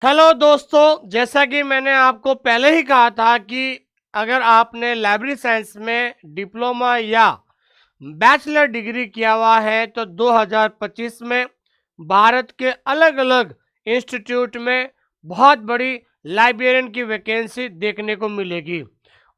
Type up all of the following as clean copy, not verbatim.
Hello दोस्तों, जैसा कि मैंने आपको पहले ही कहा था कि अगर आपने लाइब्रेरी साइंस में डिप्लोमा या बैचलर डिग्री किया हुआ है तो 2025 में भारत के अलग अलग इंस्टीट्यूट में बहुत बड़ी लाइब्रेरियन की वैकेंसी देखने को मिलेगी।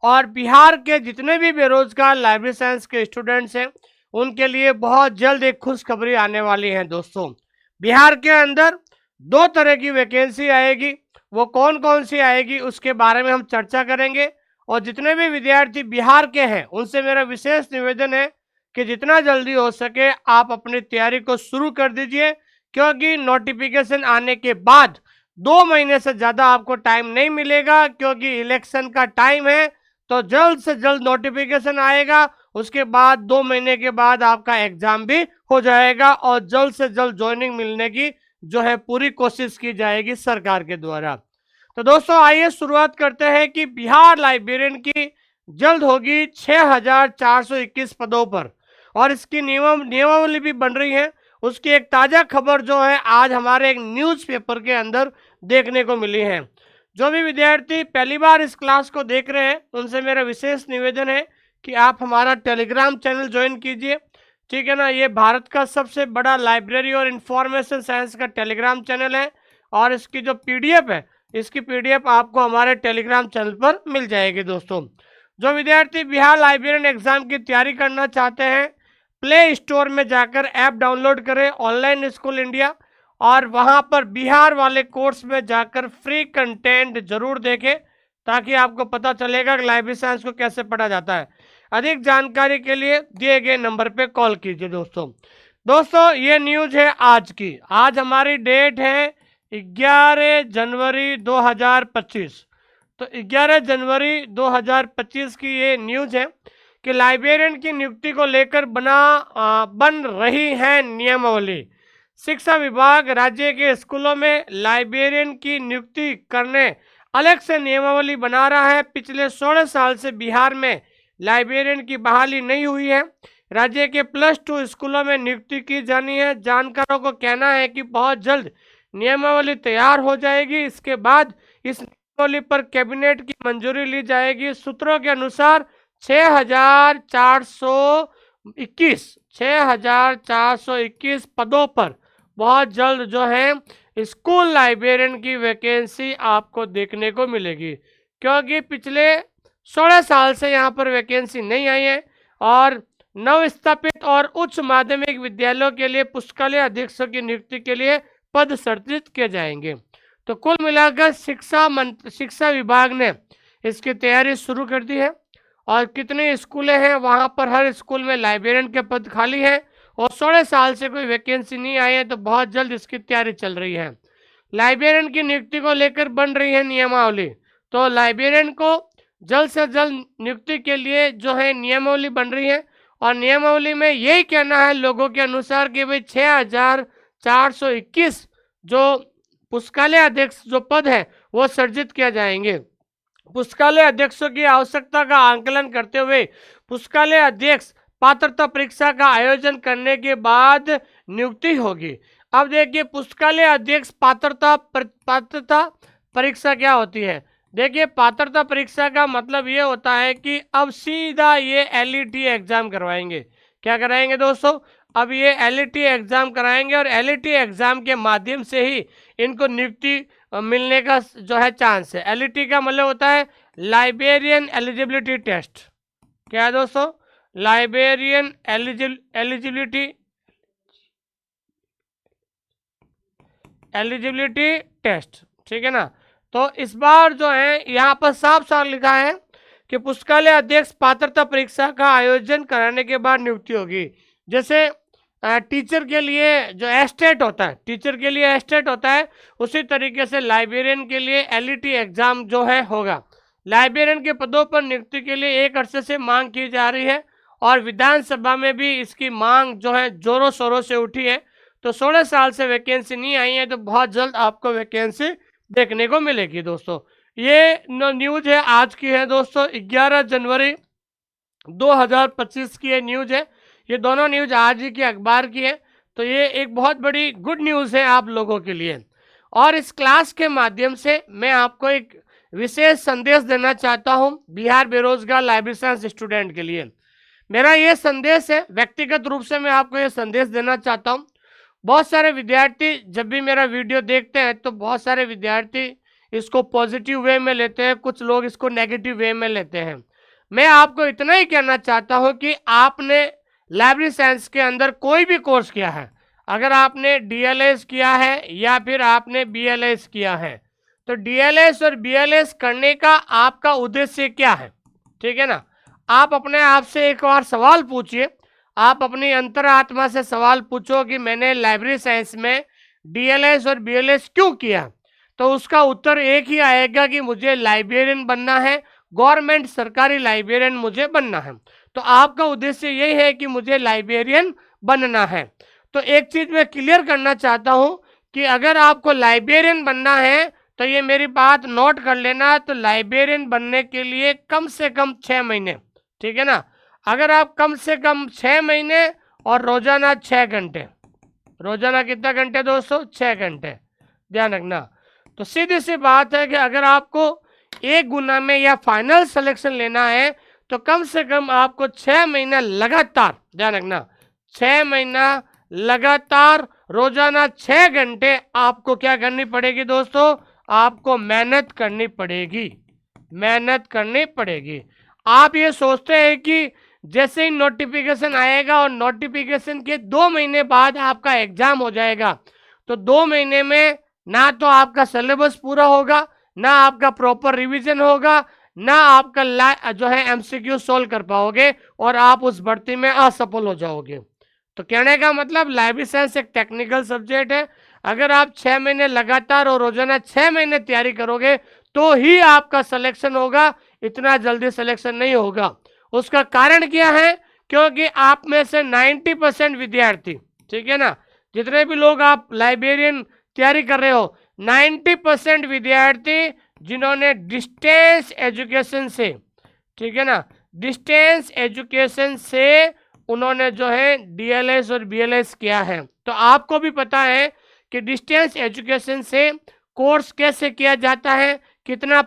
और बिहार के जितने भी बेरोजगार लाइब्रेरी साइंस के स्टूडेंट्स हैं उनके लिए बहुत जल्द एक खुशखबरी आने वाली है दोस्तों। बिहार के अंदर दो तरह की वैकेंसी आएगी। वो कौन कौन सी आएगी उसके बारे में हम चर्चा करेंगे। और जितने भी विद्यार्थी बिहार के हैं उनसे मेरा विशेष निवेदन है कि जितना जल्दी हो सके आप अपनी तैयारी को शुरू कर दीजिए, क्योंकि नोटिफिकेशन आने के बाद 2 महीने से ज़्यादा आपको टाइम नहीं मिलेगा, क्योंकि इलेक्शन का टाइम है। तो जल्द से जल्द नोटिफिकेशन आएगा, उसके बाद 2 महीने के बाद आपका एग्जाम भी हो जाएगा और जल्द से जल्द ज्वाइनिंग मिलने की जो है पूरी कोशिश की जाएगी सरकार के द्वारा। तो दोस्तों आइए शुरुआत करते हैं कि बिहार लाइब्रेरियन की जल्द होगी 6421 पदों पर और इसकी नियमावली भी बन रही है। उसकी एक ताज़ा खबर जो है आज हमारे एक न्यूज़पेपर के अंदर देखने को मिली है। जो भी विद्यार्थी पहली बार इस क्लास को देख रहे हैं उनसे मेरा विशेष निवेदन है कि आप हमारा टेलीग्राम चैनल ज्वाइन कीजिए, ठीक है ना। ये भारत का सबसे बड़ा लाइब्रेरी और इंफॉर्मेशन साइंस का टेलीग्राम चैनल है और इसकी जो पीडीएफ है इसकी पीडीएफ आपको हमारे टेलीग्राम चैनल पर मिल जाएगी दोस्तों। जो विद्यार्थी बिहार लाइब्रेरियन एग्जाम की तैयारी करना चाहते हैं, प्ले स्टोर में जाकर ऐप डाउनलोड करें ऑनलाइन स्कूल इंडिया, और वहां पर बिहार वाले कोर्स में जाकर फ्री कंटेंट जरूर देखें ताकि आपको पता चलेगा कि लाइब्रेरी साइंस को कैसे पढ़ा जाता है। अधिक जानकारी के लिए दिए गए नंबर पे कॉल कीजिए दोस्तों। दोस्तों ये न्यूज है आज की। आज हमारी डेट है 11 जनवरी 2025। तो 11 जनवरी 2025 की ये न्यूज है कि लाइब्रेरियन की नियुक्ति को लेकर बन रही है नियमावली। शिक्षा विभाग राज्य के स्कूलों में लाइब्रेरियन की नियुक्ति करने अलग से नियमावली बना रहा है। पिछले 16 साल से बिहार में लाइब्रेरियन की बहाली नहीं हुई है। राज्य के +2 स्कूलों में नियुक्ति की जानी है। जानकारों को कहना है कि बहुत जल्द नियमावली तैयार हो जाएगी। इसके बाद इस नियमावली पर कैबिनेट की मंजूरी ली जाएगी। सूत्रों के अनुसार 6421 पदों पर बहुत जल्द जो है स्कूल लाइब्रेरियन की वैकेंसी आपको देखने को मिलेगी, क्योंकि पिछले 16 साल से यहाँ पर वैकेंसी नहीं आई है। और नवस्थापित और उच्च माध्यमिक विद्यालयों के लिए पुस्तकालय अधीक्षक की नियुक्ति के लिए पद सृजित किए जाएंगे। तो कुल मिलाकर शिक्षा विभाग ने इसकी तैयारी शुरू कर दी है। और कितने स्कूलें हैं वहाँ पर हर स्कूल में लाइब्रेरियन के पद खाली हैं और 16 साल से कोई वैकेंसी नहीं आई है, तो बहुत जल्द इसकी तैयारी चल रही है। लाइब्रेरियन की नियुक्ति को लेकर बन रही है नियमावली। तो लाइब्रेरियन को जल्द से जल्द नियुक्ति के लिए जो है नियमावली बन रही है और नियमावली में यही कहना है लोगों के अनुसार कि भाई 6421 जो पुस्तकालय अध्यक्ष जो पद है वो सृजित किया जाएंगे। पुस्तकालय अध्यक्षों की आवश्यकता का आंकलन करते हुए पुस्तकालय अध्यक्ष पात्रता परीक्षा का आयोजन करने के बाद नियुक्ति होगी। अब देखिए पुस्तकालय अध्यक्ष पात्रता परीक्षा क्या होती है। देखिए पात्रता परीक्षा का मतलब ये होता है कि अब सीधा ये एलईटी एग्जाम करवाएंगे। क्या कराएंगे दोस्तों? अब ये एलईटी एग्जाम कराएंगे और एलईटी एग्जाम के माध्यम से ही इनको नियुक्ति मिलने का जो है चांस है। एलईटी का मतलब होता है लाइब्रेरियन एलिजिबिलिटी टेस्ट। क्या है दोस्तों? लाइब्रेरियन एलिजिबिलिटी टेस्ट, ठीक है ना। तो इस बार जो है यहाँ पर साफ साफ लिखा है कि पुस्तकालय अध्यक्ष पात्रता परीक्षा का आयोजन कराने के बाद नियुक्ति होगी। जैसे टीचर के लिए जो एस्टेट होता है, टीचर के लिए एस्टेट होता है, उसी तरीके से लाइब्रेरियन के लिए एलईटी एग्जाम जो है होगा। लाइब्रेरियन के पदों पर नियुक्ति के लिए एक अरसे से मांग की जा रही है और विधानसभा में भी इसकी मांग जो है जोरों शोरों से उठी है। तो 16 साल से वैकेंसी नहीं आई है, तो बहुत जल्द आपको वैकेंसी देखने को मिलेगी दोस्तों। ये न्यूज है आज की है दोस्तों, 11 जनवरी 2025 की ये न्यूज है। ये दोनों न्यूज आज ही की अखबार की है। तो ये एक बहुत बड़ी गुड न्यूज़ है आप लोगों के लिए। और इस क्लास के माध्यम से मैं आपको एक विशेष संदेश देना चाहता हूं बिहार बेरोजगार लाइब्रेरी साइंस स्टूडेंट के लिए। मेरा ये संदेश है, व्यक्तिगत रूप से मैं आपको ये संदेश देना चाहता हूं। बहुत सारे विद्यार्थी जब भी मेरा वीडियो देखते हैं तो बहुत सारे विद्यार्थी इसको पॉजिटिव वे में लेते हैं, कुछ लोग इसको नेगेटिव वे में लेते हैं। मैं आपको इतना ही कहना चाहता हूं कि आपने लाइब्रेरी साइंस के अंदर कोई भी कोर्स किया है, अगर आपने डीएलएस किया है या फिर आपने बीएलएस किया है, तो डीएलएस और बीएलएस करने का आपका उद्देश्य क्या है, ठीक है ना। आप अपने आप से एक बार सवाल पूछिए, आप अपनी अंतरात्मा से सवाल पूछो कि मैंने लाइब्रेरी साइंस में डीएलएस और बीएलएस क्यों किया, तो उसका उत्तर एक ही आएगा कि मुझे लाइब्रेरियन बनना है, गवर्नमेंट सरकारी लाइब्रेरियन मुझे बनना है। तो आपका उद्देश्य यही है कि मुझे लाइब्रेरियन बनना है। तो एक चीज मैं क्लियर करना चाहता हूं कि अगर आपको लाइब्रेरियन बनना है तो ये मेरी बात नोट कर लेना, तो लाइब्रेरियन बनने के लिए कम से कम 6 महीने, ठीक है ना। अगर आप कम से कम 6 महीने और रोजाना 6 घंटे, रोजाना कितना घंटे दोस्तों, 6 घंटे, ध्यान रखना। तो सीधी सी बात है कि अगर आपको एक गुना में या फाइनल सिलेक्शन लेना है तो कम से कम आपको 6 महीना लगातार, ध्यान रखना, 6 महीना लगातार रोजाना 6 घंटे आपको क्या करनी पड़ेगी दोस्तों, आपको मेहनत करनी पड़ेगी, मेहनत करनी पड़ेगी। आप ये सोचते हैं कि जैसे ही नोटिफिकेशन आएगा और नोटिफिकेशन के 2 महीने बाद आपका एग्जाम हो जाएगा, तो 2 महीने में ना तो आपका सिलेबस पूरा होगा, ना आपका प्रॉपर रिवीजन होगा, ना आपका जो है एमसीक्यू सोल्व कर पाओगे और आप उस भर्ती में असफल हो जाओगे। तो कहने का मतलब लाइब्रेरी साइंस एक टेक्निकल सब्जेक्ट है। अगर आप 6 महीने लगातार और रोजाना 6 महीने तैयारी करोगे तो ही आपका सिलेक्शन होगा, इतना जल्दी सिलेक्शन नहीं होगा। उसका कारण क्या है, क्योंकि आप में से 90% विद्यार्थी, ठीक है ना, जितने भी लोग आप लाइब्रेरियन तैयारी कर रहे हो, 90% विद्यार्थी जिन्होंने डिस्टेंस एजुकेशन से, ठीक है ना, डिस्टेंस एजुकेशन से उन्होंने जो है डीएलएस और बीएलएस किया है। तो आपको भी पता है कि डिस्टेंस एजुकेशन से कोर्स कैसे किया जाता है, कितना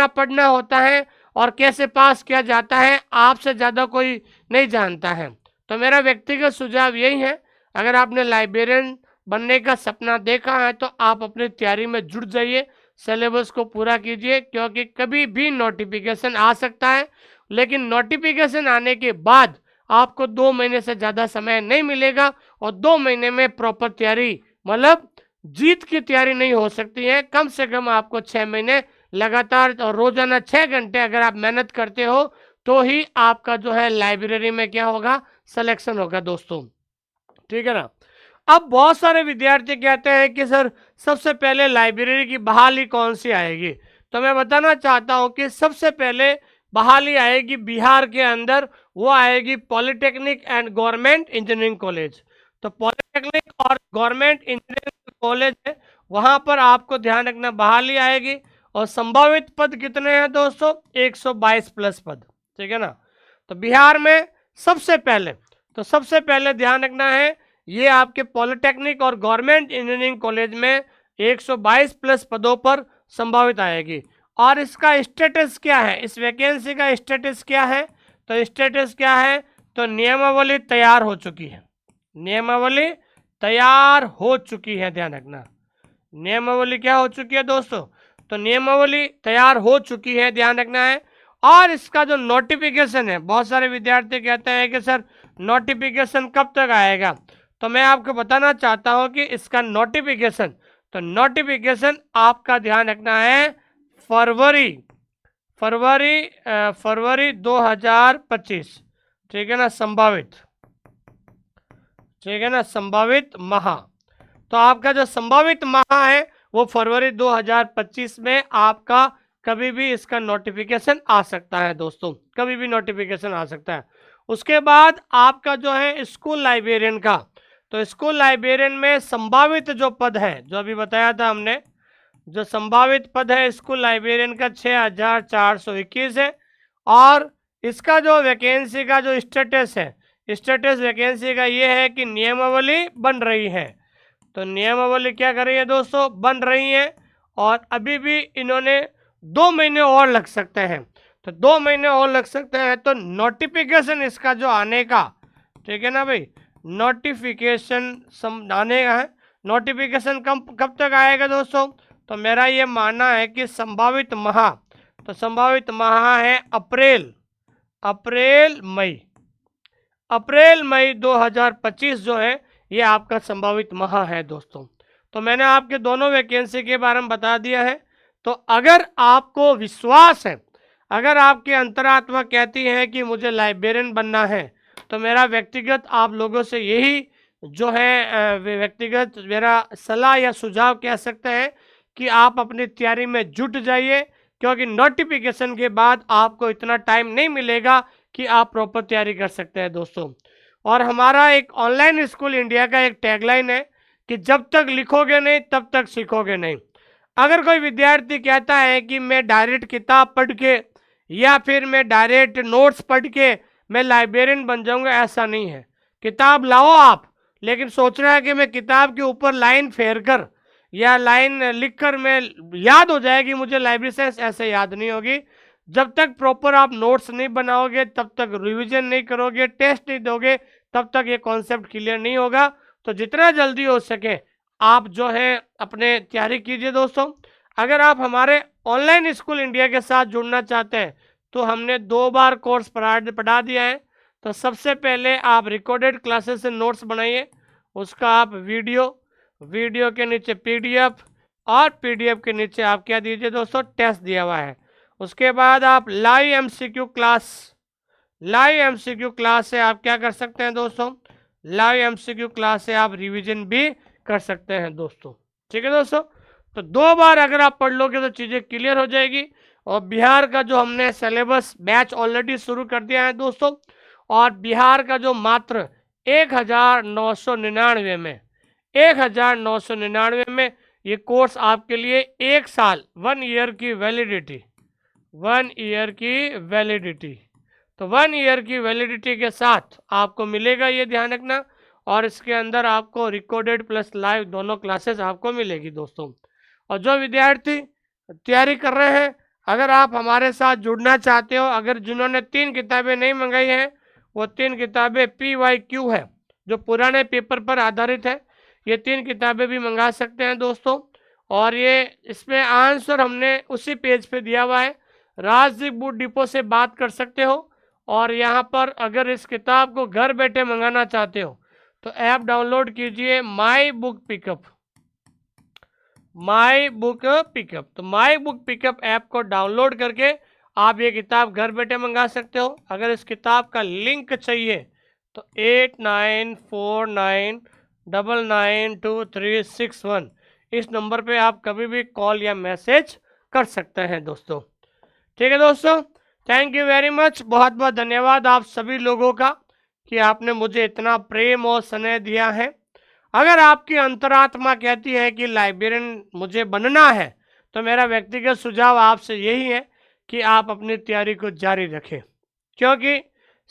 पढ़ना होता है और कैसे पास किया जाता है, आपसे ज़्यादा कोई नहीं जानता है। तो मेरा व्यक्तिगत सुझाव यही है, अगर आपने लाइब्रेरियन बनने का सपना देखा है तो आप अपनी तैयारी में जुट जाइए, सिलेबस को पूरा कीजिए, क्योंकि कभी भी नोटिफिकेशन आ सकता है, लेकिन नोटिफिकेशन आने के बाद आपको 2 महीने से ज़्यादा समय नहीं मिलेगा और 2 महीने में प्रॉपर तैयारी, मतलब जीत की तैयारी नहीं हो सकती है। कम से कम आपको 6 महीने लगातार और रोजाना 6 घंटे अगर आप मेहनत करते हो तो ही आपका जो है लाइब्रेरी में क्या होगा, सिलेक्शन होगा दोस्तों, ठीक है ना। अब बहुत सारे विद्यार्थी कहते हैं कि सर सबसे पहले लाइब्रेरी की बहाली कौन सी आएगी, तो मैं बताना चाहता हूं कि सबसे पहले बहाली आएगी बिहार के अंदर, वो आएगी polytechnic and government engineering college. तो पॉलिटेक्निक और गवर्नमेंट इंजीनियरिंग कॉलेज है, वहां पर आपको ध्यान रखना बहाली आएगी। और संभावित पद कितने हैं दोस्तों, 122 प्लस पद, ठीक है ना। तो बिहार में सबसे पहले ध्यान रखना है, ये आपके पॉलिटेक्निक और गवर्नमेंट इंजीनियरिंग कॉलेज में 122 प्लस पदों पर संभावित आएगी। और इसका स्टेटस क्या है, इस वैकेंसी का स्टेटस क्या है, तो स्टेटस क्या है, तो नियमावली तैयार हो चुकी है, नियमावली तैयार हो चुकी है, ध्यान रखना, नियमावली क्या हो चुकी है दोस्तों, तो नियमावली तैयार हो चुकी है, ध्यान रखना है। और इसका जो नोटिफिकेशन है, बहुत सारे विद्यार्थी कहते हैं कि सर नोटिफिकेशन कब तक आएगा, तो मैं आपको बताना चाहता हूं कि इसका नोटिफिकेशन, तो नोटिफिकेशन आपका ध्यान रखना है फरवरी 2025, ठीक है ना, संभावित, ठीक है ना, संभावित माह। तो आपका जो संभावित माह है वो फरवरी 2025 में आपका कभी भी इसका नोटिफिकेशन आ सकता है दोस्तों, कभी भी नोटिफिकेशन आ सकता है। उसके बाद आपका जो है स्कूल लाइब्रेरियन का, तो स्कूल लाइब्रेरियन में संभावित जो पद है, जो अभी बताया था हमने, जो संभावित पद है स्कूल लाइब्रेरियन का 6421 है। और इसका जो वैकेंसी का जो स्टेटस है, स्टेटस वैकेंसी का ये है कि नियमावली बन रही है, तो नियमावली क्या कर रही है दोस्तों, बन रही है, और अभी भी इन्होंने 2 महीने और लग सकते हैं। तो 2 महीने और लग सकते हैं, तो नोटिफिकेशन इसका जो आने का, ठीक है ना भाई, नोटिफिकेशन आने का है। नोटिफिकेशन कब तक आएगा दोस्तों, तो मेरा ये मानना है कि संभावित माह, तो संभावित माह है अप्रैल मई 2025 जो है, ये आपका संभावित माह है दोस्तों। तो मैंने आपके दोनों वैकेंसी के बारे में बता दिया है। तो अगर आपको विश्वास है, अगर आपकी अंतरात्मा कहती है कि मुझे लाइब्रेरियन बनना है, तो मेरा व्यक्तिगत आप लोगों से यही जो है व्यक्तिगत मेरा सलाह या सुझाव कह सकते हैं कि आप अपनी तैयारी में जुट जाइए, क्योंकि नोटिफिकेशन के बाद आपको इतना टाइम नहीं मिलेगा कि आप प्रॉपर तैयारी कर सकते हैं दोस्तों। और हमारा एक ऑनलाइन स्कूल इंडिया का एक टैगलाइन है कि जब तक लिखोगे नहीं तब तक सीखोगे नहीं। अगर कोई विद्यार्थी कहता है कि मैं डायरेक्ट किताब पढ़ के या फिर मैं डायरेक्ट नोट्स पढ़ के मैं लाइब्रेरियन बन जाऊंगा, ऐसा नहीं है। किताब लाओ आप, लेकिन सोच रहा है कि मैं किताब के ऊपर लाइन फेर कर या लाइन लिख कर मैं याद हो जाएगी मुझे लाइब्रेरी साइंस, ऐसे याद नहीं होगी। जब तक प्रॉपर आप नोट्स नहीं बनाओगे, तब तक रिवीजन नहीं करोगे, टेस्ट नहीं दोगे, तब तक ये कॉन्सेप्ट क्लियर नहीं होगा। तो जितना जल्दी हो सके आप जो है अपने तैयारी कीजिए दोस्तों। अगर आप हमारे ऑनलाइन स्कूल इंडिया के साथ जुड़ना चाहते हैं, तो हमने 2 बार कोर्स पढ़ा दिया है। तो सबसे पहले आप रिकॉर्डेड क्लासेस से नोट्स बनाइए, उसका आप वीडियो के नीचे पीडीएफ, और पीडीएफ के नीचे आप क्या दीजिए दोस्तों, टेस्ट दिया हुआ है। उसके बाद आप लाइव एमसीक्यू क्लास से आप क्या कर सकते हैं दोस्तों, लाइव एमसीक्यू क्लास से आप रिवीजन भी कर सकते हैं दोस्तों। ठीक है दोस्तों, तो 2 बार अगर आप पढ़ लोगे तो चीज़ें क्लियर हो जाएगी। और बिहार का जो हमने सिलेबस बैच ऑलरेडी शुरू कर दिया है दोस्तों, और बिहार का जो मात्र 1999 में ये कोर्स आपके लिए 1 साल 1 ईयर की वैलिडिटी, 1 ईयर की वैलिडिटी, तो 1 ईयर की वैलिडिटी के साथ आपको मिलेगा, ये ध्यान रखना। और इसके अंदर आपको रिकॉर्डेड प्लस लाइव दोनों क्लासेस आपको मिलेगी दोस्तों। और जो विद्यार्थी तैयारी कर रहे हैं, अगर आप हमारे साथ जुड़ना चाहते हो, अगर जिन्होंने 3 किताबें नहीं मंगाई हैं, वो 3 किताबें PYQ है, जो पुराने पेपर पर आधारित है, ये 3 किताबें भी मंगा सकते हैं दोस्तों। और ये इसमें आंसर हमने उसी पेज पे दिया हुआ है, राजदीप बुक डिपो से बात कर सकते हो। और यहाँ पर अगर इस किताब को घर बैठे मंगाना चाहते हो, तो ऐप डाउनलोड कीजिए माई बुक पिकअप। तो माई बुक पिकअप ऐप को डाउनलोड करके आप ये किताब घर बैठे मंगा सकते हो। अगर इस किताब का लिंक चाहिए तो 8949992361 इस नंबर पे आप कभी भी कॉल या मैसेज कर सकते हैं दोस्तों। ठीक है दोस्तों, थैंक यू वेरी मच, बहुत बहुत धन्यवाद आप सभी लोगों का कि आपने मुझे इतना प्रेम और स्नेह दिया है। अगर आपकी अंतरात्मा कहती है कि लाइब्रेरियन मुझे बनना है, तो मेरा व्यक्तिगत सुझाव आपसे यही है कि आप अपनी तैयारी को जारी रखें, क्योंकि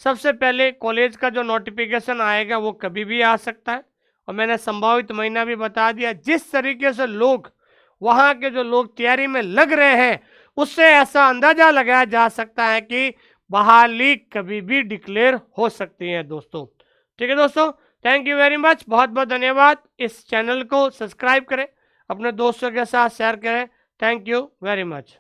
सबसे पहले कॉलेज का जो नोटिफिकेशन आएगा वो कभी भी आ सकता है। और मैंने संभावित महीना भी बता दिया। जिस तरीके से लोग वहाँ के जो लोग तैयारी में लग रहे हैं, उससे ऐसा अंदाजा लगाया जा सकता है कि बहाली कभी भी डिक्लेयर हो सकती है दोस्तों। ठीक है दोस्तों, थैंक यू वेरी मच, बहुत बहुत धन्यवाद। इस चैनल को सब्सक्राइब करें, अपने दोस्तों के साथ शेयर करें। Thank you very much.